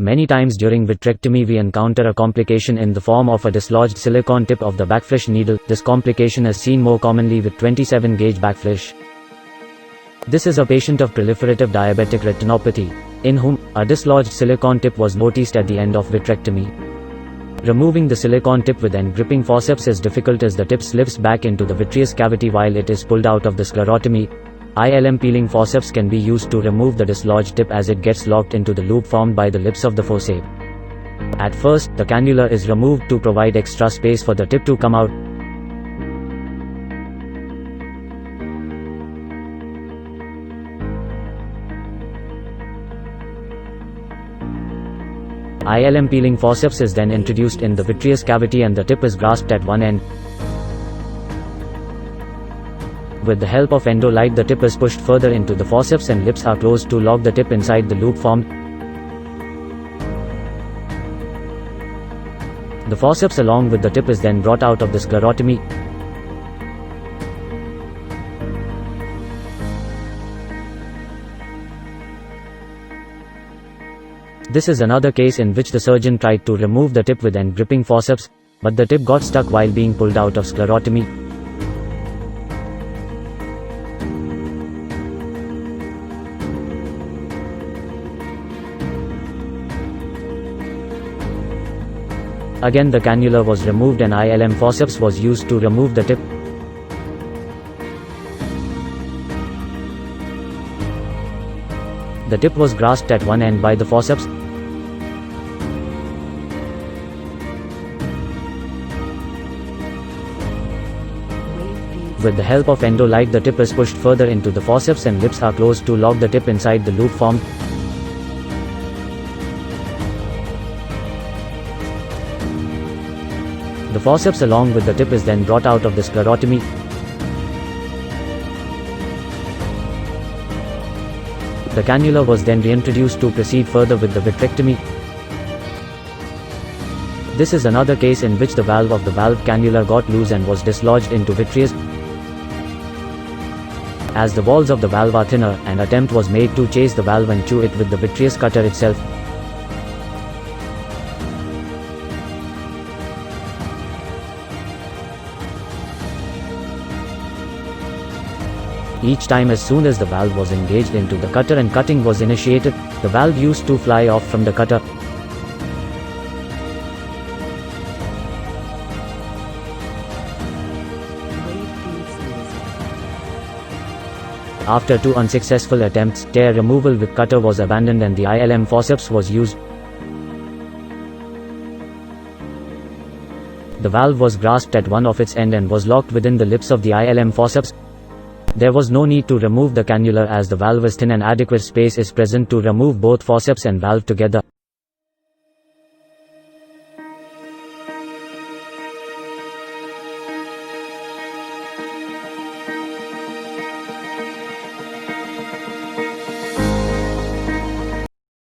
Many times during vitrectomy we encounter a complication in the form of a dislodged silicon tip of the backflush needle. This complication is seen more commonly with 27-gauge backflush. This is a patient of proliferative diabetic retinopathy, in whom a dislodged silicon tip was noticed at the end of vitrectomy. Removing the silicon tip with gripping forceps is difficult as the tip slips back into the vitreous cavity while it is pulled out of the sclerotomy. ILM peeling forceps can be used to remove the dislodged tip as it gets locked into the loop formed by the lips of the forceps. At first, the cannula is removed to provide extra space for the tip to come out. ILM peeling forceps is then introduced in the vitreous cavity and the tip is grasped at one end. With the help of endolight, the tip is pushed further into the forceps and lips are closed to lock the tip inside the loop formed. The forceps along with the tip is then brought out of the sclerotomy. This is another case in which the surgeon tried to remove the tip with gripping forceps, but the tip got stuck while being pulled out of sclerotomy. Again the cannula was removed and ILM forceps was used to remove the tip. The tip was grasped at one end by the forceps. With the help of endolight, the tip is pushed further into the forceps and lips are closed to lock the tip inside the loop formed. The forceps along with the tip is then brought out of the sclerotomy. The cannula was then reintroduced to proceed further with the vitrectomy. This is another case in which the valve of the valve cannula got loose and was dislodged into vitreous. As the walls of the valve are thinner, an attempt was made to chase the valve and chew it with the vitreous cutter itself. Each time as soon as the valve was engaged into the cutter and cutting was initiated, the valve used to fly off from the cutter. After 2 unsuccessful attempts, tear removal with cutter was abandoned and the ILM forceps was used. The valve was grasped at one of its ends and was locked within the lips of the ILM forceps. There was no need to remove the cannula as the valve is thin and adequate space is present to remove both forceps and valve together.